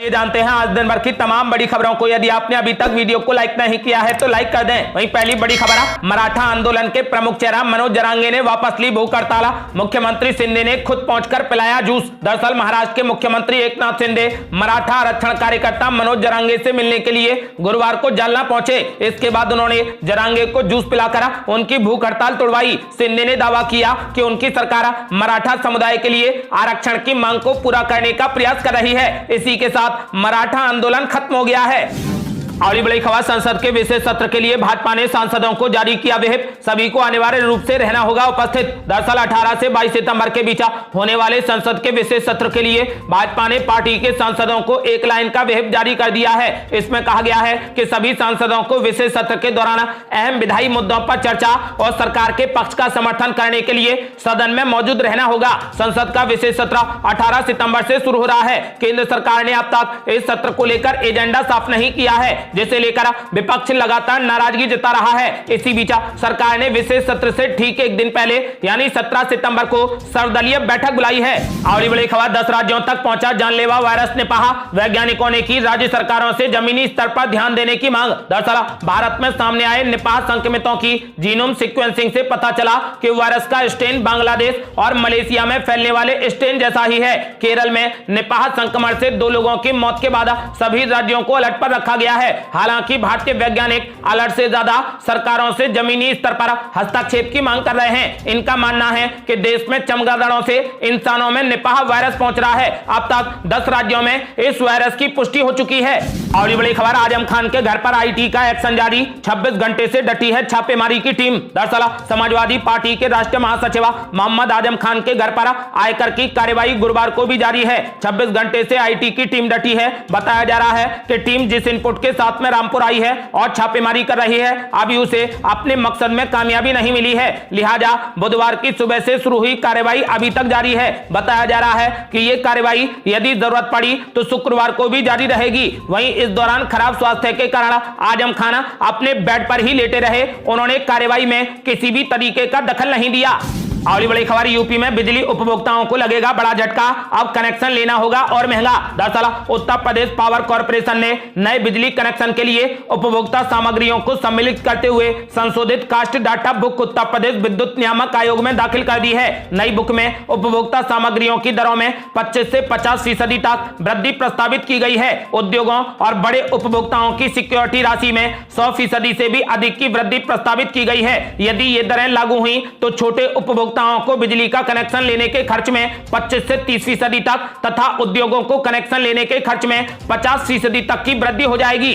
ये जानते हैं आज दिन भर की तमाम बड़ी खबरों को। यदि आपने अभी तक वीडियो को लाइक नहीं किया है तो लाइक कर दें। वहीं पहली बड़ी खबर है, मराठा आंदोलन के प्रमुख चेहरा मनोज जरांगे ने वापस ली भूख हड़ताल। मुख्यमंत्री शिंदे ने खुद पहुंचकर पिलाया जूस। दरअसल महाराष्ट्र के मुख्यमंत्री एकनाथ शिंदे मराठा आरक्षण कार्यकर्ता मनोज जरांगे से मिलने के लिए गुरुवार को जालना पहुंचे। इसके बाद उन्होंने जरांगे को जूस पिलाकर उनकी भूख हड़ताल तोड़वाई। शिंदे ने दावा किया कि उनकी सरकार मराठा समुदाय के लिए आरक्षण की मांग को पूरा करने का प्रयास कर रही है। इसी के साथ मराठा आंदोलन खत्म हो गया है। अगली बड़ी खबर, संसद के विशेष सत्र के लिए भाजपा ने सांसदों को जारी किया व्हिप। सभी को अनिवार्य रूप से रहना होगा उपस्थित। दरअसल 18 से 22 सितंबर के बीच होने वाले संसद के विशेष सत्र के लिए भाजपा ने पार्टी के सांसदों को एक लाइन का व्हिप जारी कर दिया है। इसमें कहा गया है कि सभी सांसदों को विशेष सत्र के दौरान अहम विधायी मुद्दों पर चर्चा और सरकार के पक्ष का समर्थन करने के लिए सदन में मौजूद रहना होगा। संसद का विशेष सत्र 18 सितंबर से शुरू हो रहा है। केंद्र सरकार ने अब तक इस सत्र को लेकर एजेंडा साफ नहीं किया है, जिसे लेकर विपक्ष लगातार नाराजगी जता रहा है। इसी बीच सरकार ने विशेष सत्र से ठीक एक दिन पहले यानी 17 सितंबर को सर्वदलीय बैठक बुलाई है। अगली बड़ी खबर, 10 राज्यों तक पहुंचा जानलेवा वायरस निपाह। वैज्ञानिकों ने की राज्य सरकारों से जमीनी स्तर पर ध्यान देने की मांग। दरअसल भारत में सामने आए निपाह संक्रमितों की जीनोम सीक्वेंसिंग से पता चला कि वायरस का स्ट्रेन बांग्लादेश और मलेशिया में फैलने वाले स्ट्रेन जैसा ही है। केरल में निपाह संक्रमण से 2 लोगों की मौत के बाद सभी राज्यों को अलर्ट पर रखा गया है। हालांकि भारतीय वैज्ञानिक अलर्ट से ज्यादा सरकारों से जमीनी स्तर पर हस्तक्षेप की मांग कर रहे हैं। इनका मानना है कि देश में चमगादड़ों से इंसानों में निपाह वायरस पहुंच रहा है। अब तक 10 राज्यों में इस वायरस की पुष्टि हो चुकी है। और बड़ी खबर, आजम खान के घर पर आईटी का एक्शन जारी। 26 घंटे से डटी है छापेमारी की टीम। दरअसल समाजवादी पार्टी के राष्ट्रीय महासचिव मोहम्मद आजम खान के घर पर आयकर की कार्यवाही गुरुवार को भी जारी है। 26 घंटे से आईटी की टीम डटी है। बताया जा रहा है कि टीम जिस इनपुट के साथ में रामपुर आई है और छापेमारी कर रही है, अभी उसे अपने मकसद में कामयाबी नहीं मिली है। लिहाजा बुधवार की सुबह से शुरू हुई कार्यवाही अभी तक जारी है। बताया जा रहा है कि यह कार्यवाही यदि जरूरत पड़ी तो शुक्रवार को भी जारी रहेगी। वहीं इस दौरान खराब स्वास्थ्य के कारण आजम खान अपने बेड पर ही लेटे रहे। उन्होंने कार्यवाही में किसी भी तरीके का दखल नहीं दिया। अगली बड़ी खबर, यूपी में बिजली उपभोक्ताओं को लगेगा बड़ा झटका। अब कनेक्शन लेना होगा और महंगा। दरअसल उत्तर प्रदेश पावर कॉर्पोरेशन ने नए बिजली कनेक्शन के लिए उपभोक्ता सामग्रियों को सम्मिलित करते हुए संशोधित cast data book Uttar Pradesh विद्युत नियामक आयोग में दाखिल कर दी है। नई बुक में उपभोक्ता सामग्रियों की दरों में 25 से 50% तक वृद्धि प्रस्तावित की गई है। उद्योगों और बड़े उपभोक्ताओं की सिक्योरिटी राशि में 100% से भी अधिक की वृद्धि प्रस्तावित की गई है। यदि ये दरें लागू हुई तो छोटे उपभोक्ताओं को बिजली का कनेक्शन लेने के खर्च में 25 से 30% तक तथा उद्योगों को कनेक्शन लेने के खर्च में 50% तक की वृद्धि हो जाएगी।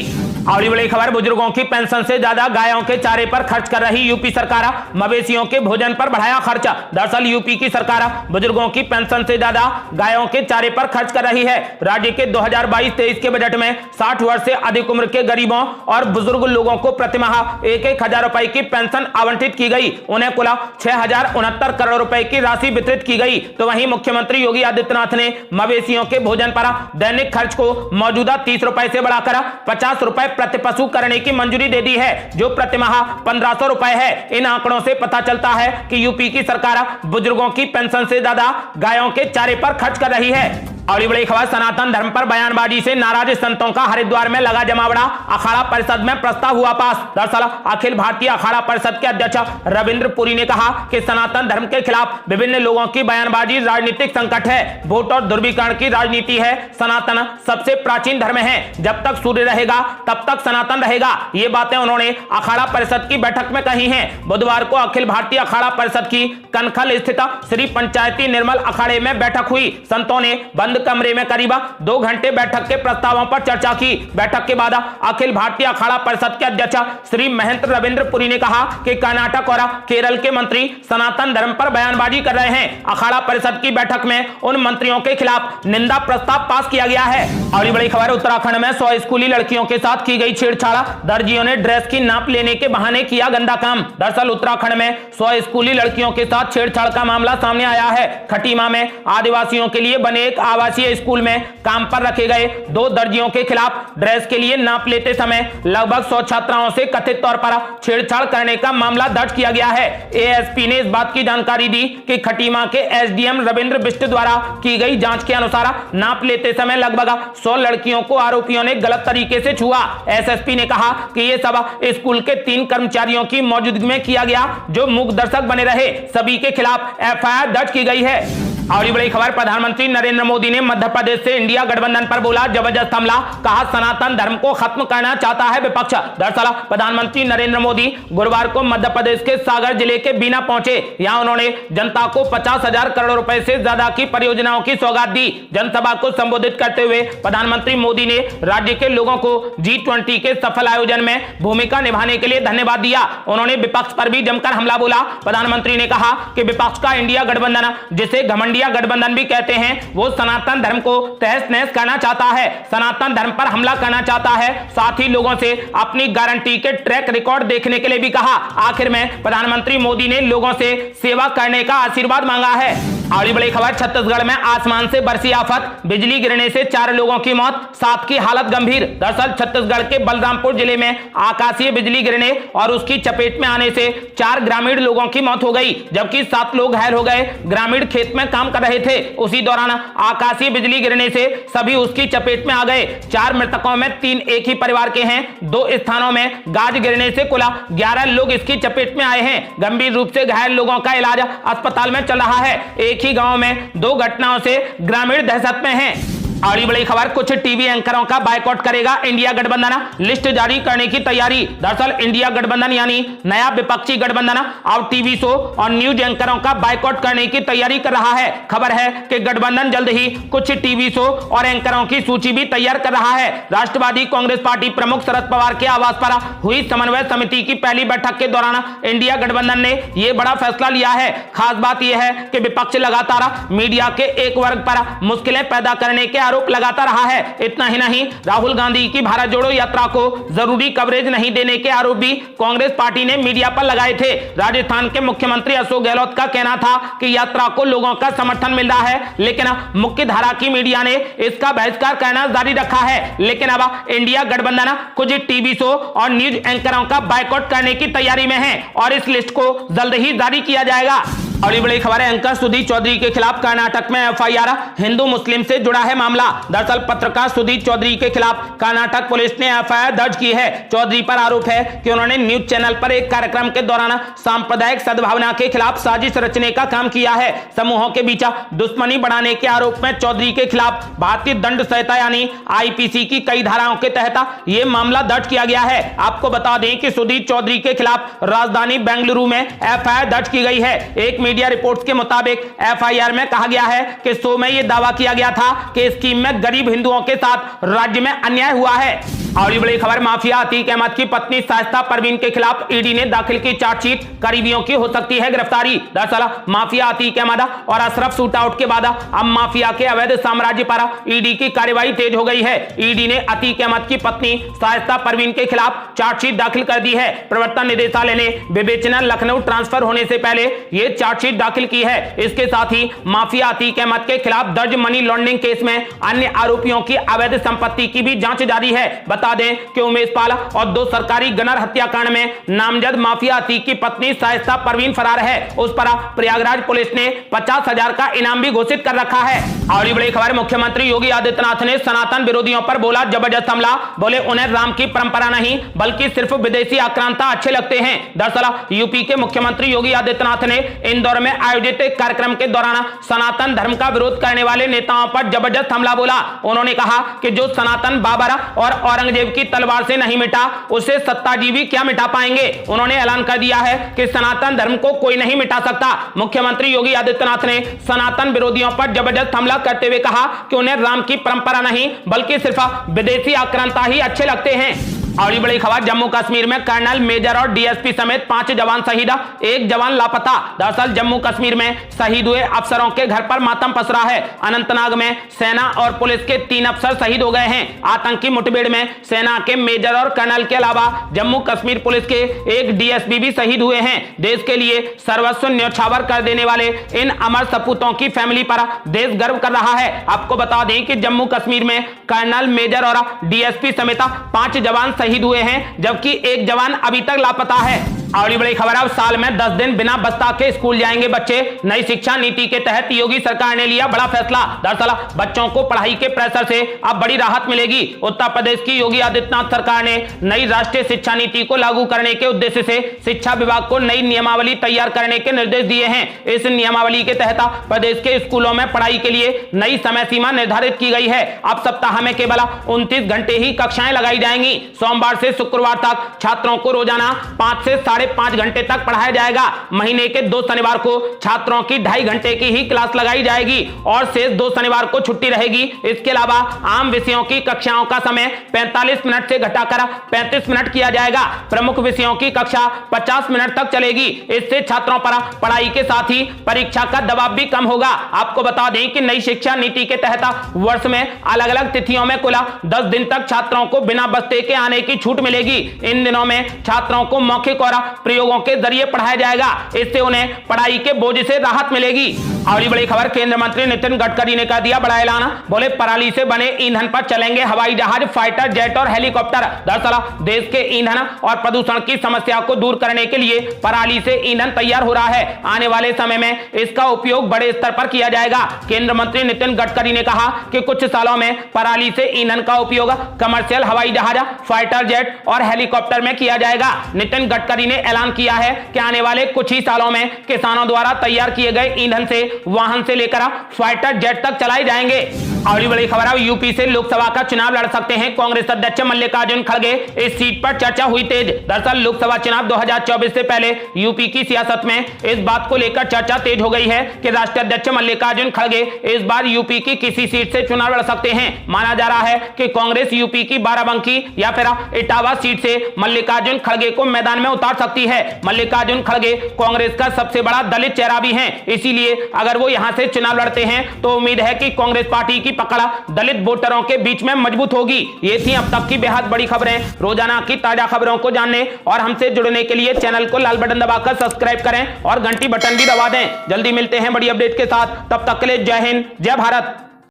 अगली बड़ी खबर, बुजुर्गों की पेंशन से ज्यादा गायों के चारे पर खर्च कर रही यूपी सरकार। मवेशियों के भोजन पर बढ़ाया खर्च। दरअसल यूपी की सरकार बुजुर्गों की पेंशन से ज्यादा गायों के चारे पर खर्च कर रही है। राज्य के 2022-23 के बजट में 60 वर्ष से अधिक उम्र के गरीबों और बुजुर्ग लोगों को प्रतिमाह 1,000 रुपए की पेंशन आवंटित की गई। उन्हें कुल 6,069 करोड़ रुपए की राशि वितरित की गई। तो वहीं मुख्यमंत्री योगी आदित्यनाथ ने मवेशियों के भोजन पर दैनिक खर्च को मौजूदा 30 रुपए से बढ़ाकर 50 रुपए प्रति पशु करने की मंजूरी दे दी है, जो प्रतिमाह 1500 रुपए है। इन आंकड़ों से पता चलता है कि यूपी की सरकार बुजुर्गों की पेंशन से ज्यादा गायों के चारे पर खर्च कर रही है। अगली बड़ी खबर, सनातन धर्म पर बयानबाजी से नाराज संतों का हरिद्वार में लगा जमावड़ा। अखाड़ा परिषद में प्रस्ताव हुआ पास। दरअसल अखिल भारतीय अखाड़ा परिषद के अध्यक्ष रविंद्र पुरी ने कहा कि सनातन धर्म के खिलाफ विभिन्न लोगों की बयानबाजी राजनीतिक संकट है। वोट और ध्रुवीकरण की राजनीति है। सनातन सबसे प्राचीन धर्म है। जब तक सूर्य रहेगा तब तक सनातन रहेगा। ये बातें उन्होंने अखाड़ा परिषद की बैठक में कही हैं। बुधवार को अखिल भारतीय अखाड़ा परिषद की कनखल स्थित श्री पंचायती निर्मल अखाड़े में बैठक हुई। संतों ने बंद कमरे में करीब 2 घंटे बैठक के प्रस्तावों पर चर्चा की। बैठक के बाद अखिल भारतीय अखाड़ा परिषद के अध्यक्ष श्री महेंद्र रविंद्र पुरी ने कहा कि कर्नाटक और केरल के मंत्री सनातन धर्म पर बयानबाजी कर रहे हैं। अखाड़ा परिषद की बैठक में उन मंत्रियों के खिलाफ निंदा प्रस्ताव पास किया गया है। अगली बड़ी खबर, उत्तराखंड में 100 स्कूली लड़कियों के साथ की गई छेड़छाड़। दर्जियों ने ड्रेस की नाप लेने के बहाने किया गंदा काम। दरअसल उत्तराखंड में 100 स्कूली लड़कियों के साथ छेड़छाड़ का मामला सामने आया है। खटीमा में आदिवासियों के लिए बने एक आवासीय आवासीय स्कूल में काम पर रखे गए 2 दर्जियों के खिलाफ ड्रेस के लिए नाप लेते समय लगभग 100 छात्राओं से कथित तौर पर छेड़छाड़ करने का मामला दर्ज किया गया है। एएसपी ने इस बात की जानकारी दी कि खटीमा के एसडीएम रविंद्र बिष्ट द्वारा की गई जांच के अनुसार नाप लेते समय लगभग 100 लड़कियों को आरोपियों ने गलत तरीके से छुआ। एसएसपी ने कहा कि यह सब स्कूल के 3 कर्मचारियों की मौजूदगी में किया गया जो मूक दर्शक बने रहे। सभी के खिलाफ एफआईआर दर्ज की गई है। और बड़ी खबर, प्रधानमंत्री नरेंद्र मोदी ने मध्य प्रदेश से इंडिया गठबंधन पर बोला जबरदस्त हमला, कहा सनातन धर्म को खत्म करना चाहता है विपक्ष। दरअसल प्रधानमंत्री नरेंद्र मोदी गुरुवार को मध्य प्रदेश के सागर जिले के बीना पहुंचे। यहां उन्होंने जनता को 50,000 करोड़ रुपए से ज्यादा की परियोजनाओं की सौगात दी। जनसभा को संबोधित करते हुए प्रधानमंत्री मोदी ने राज्य के लोगों को G20 के सफल आयोजन में भूमिका निभाने के लिए धन्यवाद दिया। उन्होंने विपक्ष पर भी जमकर हमला बोला। प्रधानमंत्री ने कहा कि विपक्ष का इंडिया गठबंधन, जिसे घमंडी गठबंधन भी कहते हैं, वो सनातन धर्म को तहस नहस करना चाहता है, सनातन धर्म पर हमला करना चाहता है। साथ ही लोगों से अपनी गारंटी के ट्रैक रिकॉर्ड देखने के लिए भी कहा। आखिर में प्रधानमंत्री मोदी ने लोगों से सेवा करने का आशीर्वाद मांगा है। अगली बड़ी खबर, छत्तीसगढ़ में आसमान से बरसी आफत, बिजली गिरने से 4 लोगों की मौत, 7 की हालत गंभीर। दरअसल छत्तीसगढ़ के बलरामपुर जिले में आकाशीय बिजली गिरने और उसकी चपेट में आने से 4 ग्रामीण लोगों की मौत हो गई, जबकि 7 लोग घायल हो गए। ग्रामीण खेत में काम कर रहे थे, उसी दौरान आकाशीय बिजली गिरने से सभी उसकी चपेट में आ गए। 4 मृतकों में 3 एक ही परिवार के हैं। 2 स्थानों में गाज गिरने से कुल 11 लोग इसकी चपेट में आए हैं। गंभीर रूप से घायल लोगों का इलाज अस्पताल में चल रहा है। एक ही गांव में 2 घटनाओं से ग्रामीण दहशत में हैं। अगली बड़ी खबर, कुछ टीवी एंकरों का बायकॉट करेगा इंडिया गठबंधन, लिस्ट जारी करने की तैयारी। दरअसल इंडिया गठबंधन यानी नया विपक्षी गठबंधन अब टीवी शो और न्यूज एंकरों का बायकॉट करने की तैयारी कर रहा है। खबर है कि गठबंधन जल्द ही कुछ टीवी शो और एंकरों की सूची भी तैयार कर रहा है। राष्ट्रवादी कांग्रेस पार्टी प्रमुख शरद पवार के आवास पर हुई समन्वय समिति की पहली बैठक के दौरान इंडिया गठबंधन ने यह बड़ा फैसला लिया है। खास बात यह है कि विपक्ष लगातार मीडिया के एक वर्ग पर मुश्किलें पैदा करने के आरोप लगाता रहा है। इतना ही नहीं, राहुल गांधी की भारत जोड़ो यात्रा को जरूरी कवरेज नहीं देने के आरोप भी कांग्रेस पार्टी ने मीडिया पर लगाए थे। राजस्थान के मुख्यमंत्री अशोक गहलोत का कहना था कि यात्रा को लोगों का समर्थन मिल रहा है, लेकिन मुख्य धारा की मीडिया ने इसका बहिष्कार करना जारी रखा है। लेकिन अब इंडिया गठबंधन कुछ टीवी शो और न्यूज एंकरों का बायकॉट करने की तैयारी में है और इस लिस्ट को जल्द ही जारी किया जाएगा। अगली बड़ी खबर है, एंकर सुधीर चौधरी के खिलाफ कर्नाटक में एफआईआर, हिंदू मुस्लिम से जुड़ा है मामला। दरअसल पत्रकार सुधीर चौधरी के खिलाफ कर्नाटक पुलिस ने एफआईआर दर्ज की है। चौधरी पर आरोप है कि उन्होंने न्यूज चैनल पर एक कार्यक्रम के दौरान सांप्रदायिक सद्भावना के खिलाफ साजिश रचने का काम किया है। समूहों के बीच दुश्मनी बढ़ाने के आरोप में चौधरी के खिलाफ भारतीय दंड संहिता यानी आईपीसी की कई धाराओं के तहत यह मामला दर्ज किया गया है। आपको बता दें कि सुधीर चौधरी के खिलाफ राजधानी बेंगलुरु में एफआईआर दर्ज की गई है। एक मीडिया रिपोर्ट्स के मुताबिक एफआईआर में कहा गया है कि शो में यह दावा किया गया था कि स्कीम में गरीब हिंदुओं के साथ राज्य में अन्याय हुआ है। और बड़ी खबर, माफिया अतीक अहमद की पत्नी शाइस्ता परवीन के खिलाफ ईडी ने दाखिल की चार्जशीट, करीबियों की हो सकती है गिरफ्तारी। दरअसल माफिया अतीक अहमद और अशरफ शूटआउट के बाद अब माफिया के अवैध साम्राज्य पर ईडी की कार्रवाई तेज हो गई है। ईडी ने अतीक अहमद की पत्नी शाइस्ता परवीन के खिलाफ चार्जशीट दाखिल कर दी है। प्रवर्तन निदेशालय ने विवेचना लखनऊ ट्रांसफर होने से पहले यह चार्जशीट दाखिल की है। इसके साथ ही माफिया अतीक अहमद के खिलाफ दर्ज मनी लॉन्ड्रिंग केस में अन्य आरोपियों की अवैध संपत्ति की भी जांच जारी है। बता दें कि उमेश पाल और 2 सरकारी गनर हत्याकांड में नामजद माफिया अतीक की पत्नी शाइस्ता परवीन फरार है। उस पर प्रयागराज पुलिस ने 50,000 का इनाम भी घोषित कर रखा है। और बड़ी खबर, मुख्यमंत्री योगी आदित्यनाथ ने सनातन विरोधियों पर बोला जबरदस्त हमला। बोले उन्हें राम की परंपरा नहीं बल्कि सिर्फ विदेशी आक्रांता अच्छे लगते हैं। दरअसल यूपी के मुख्यमंत्री योगी आदित्यनाथ ने इंदौर में आयोजित एक कार्यक्रम के दौरान सनातन धर्म का विरोध करने वाले नेताओं पर जबरदस्त हमला बोला। उन्होंने कहा कि जो सनातन बाबर और औरंगजेब की तलवार से नहीं मिटा, उसे सत्ताजीवी क्या मिटा पाएंगे। उन्होंने ऐलान कर दिया है कि सनातन धर्म को कोई नहीं मिटा सकता। मुख्यमंत्री योगी आदित्यनाथ ने सनातन विरोधियों पर जबरदस्त हमला करते हुए कहा कि उन्हें राम की परंपरा नहीं बल्कि सिर्फ विदेशी आक्रांता ही अच्छे लगते हैं। और बड़ी खबर, जम्मू कश्मीर में कर्नल, मेजर और डीएसपी समेत 5 जवान शहीद, 1 जवान लापता। दरअसल जम्मू कश्मीर में शहीद हुए अफसरों के घर पर मातम पसरा है। अनंतनाग में सेना और पुलिस के 3 अफसर शहीद हो गए हैं। आतंकी मुठभेड़ में सेना के मेजर और कर्नल के अलावा जम्मू कश्मीर पुलिस के 1 डीएसपी भी शहीद हुए हैं। देश के लिए सर्वस्व न्यौछावर कर देने वाले इन अमर सपूतों की फैमिली पर देश गर्व कर रहा है। आपको बता दें कि जम्मू कश्मीर में कर्नल, मेजर और डीएसपी समेत 5 जवान शहीद हुए हैं, जबकि 1 जवान अभी तक लापता है। और बड़ी खबर, अब साल में 10 दिन बिना बस्ता के स्कूल जाएंगे बच्चे। नई शिक्षा नीति के तहत योगी सरकार ने लिया बड़ा फैसला। दरअसल बच्चों को पढ़ाई के प्रेशर से अब बड़ी राहत मिलेगी। उत्तर प्रदेश की योगी आदित्यनाथ सरकार ने नई राष्ट्रीय शिक्षा नीति को लागू करने के उद्देश्य से शिक्षा विभाग को नई नियमावली तैयार करने के निर्देश दिए हैं। इस नियमावली के तहत प्रदेश के स्कूलों में पढ़ाई के लिए नई समय सीमा निर्धारित की गई है। अब सप्ताह में केवल 29 घंटे ही कक्षाएं लगाई जाएंगी। सोमवार से शुक्रवार तक छात्रों को रोजाना 5 से 5.5 घंटे तक पढ़ाया जाएगा। महीने के 2 शनिवार को छात्रों की 2.5 घंटे की ही क्लास लगाई जाएगी और शेष 2 शनिवार को छुट्टी रहेगी। इसके अलावा आम विषयों की कक्षाओं का समय 45 मिनट से घटाकर 35 मिनट किया जाएगा। प्रमुख विषयों की कक्षा 50 मिनट तक चलेगी। इससे छात्रों पर पढ़ाई के साथ ही परीक्षा का दबाव भी कम होगा। आपको बता दें कि नई शिक्षा नीति के तहत वर्ष में अलग अलग तिथियों में कुल 10 दिन तक छात्रों को बिना बस्ते के आने की छूट मिलेगी। इन दिनों में छात्रों को मौखिक और प्रयोगों के जरिए पढ़ाया जाएगा। इससे उन्हें पढ़ाई के बोझ से राहत मिलेगी। और बड़ी खबर, केंद्र मंत्री नितिन गडकरी ने कर दिया बड़ा ऐलान। बोले, पराली से बने ईंधन पर चलेंगे हवाई जहाज, फाइटर जेट और हेलीकॉप्टर। दरअसल देश के ईंधन और प्रदूषण की समस्या को दूर करने के लिए पराली से ईंधन तैयार हो रहा है। आने वाले समय में इसका उपयोग बड़े स्तर पर किया जाएगा। केंद्र मंत्री नितिन गडकरी ने कहा कि कुछ सालों में पराली से ईंधन का उपयोग कमर्शियल हवाई जहाज, फाइटर जेट और हेलीकॉप्टर में किया जाएगा। नितिन गडकरी ने ऐलान किया है कि आने वाले कुछ ही सालों में किसानों द्वारा तैयार किए गए ईंधन से वाहन से लेकर फाइटर जेट तक चलाए जाएंगे। और बड़ी खबर, अब यूपी से लोकसभा का चुनाव लड़ सकते हैं कांग्रेस अध्यक्ष मल्लिकार्जुन खड़गे। इस सीट पर चर्चा हुई तेज। दरअसल लोकसभा चुनाव 2024 से पहले यूपी की सियासत में इस बात को लेकर चर्चा तेज हो गई है कि राष्ट्रीय अध्यक्ष मल्लिकार्जुन खड़गे इस बार यूपी की किसी सीट से चुनाव लड़ सकते हैं। माना जा रहा है कि कांग्रेस यूपी की बाराबंकी या फिर इटावा सीट से मल्लिकार्जुन खड़गे को मैदान में उतार सकती है। मल्लिकार्जुन खड़गे कांग्रेस का सबसे बड़ा दलित चेहरा भी हैं। इसीलिए अगर वो यहां से चुनाव लड़ते हैं तो उम्मीद है कि कांग्रेस पार्टी की पकड़ दलित वोटरों के बीच में मजबूत होगी। ये थी अब तक की बेहद बड़ी खबरें। रोजाना की ताजा खबरों को जानने और हमसे जुड़ने के लिए चैनल को लाल बटन दबाकर सब्सक्राइब करें और घंटी बटन भी दबा दें। जल्दी मिलते हैं बड़ी अपडेट के साथ। तब तक के लिए जय हिंद, जय भारत।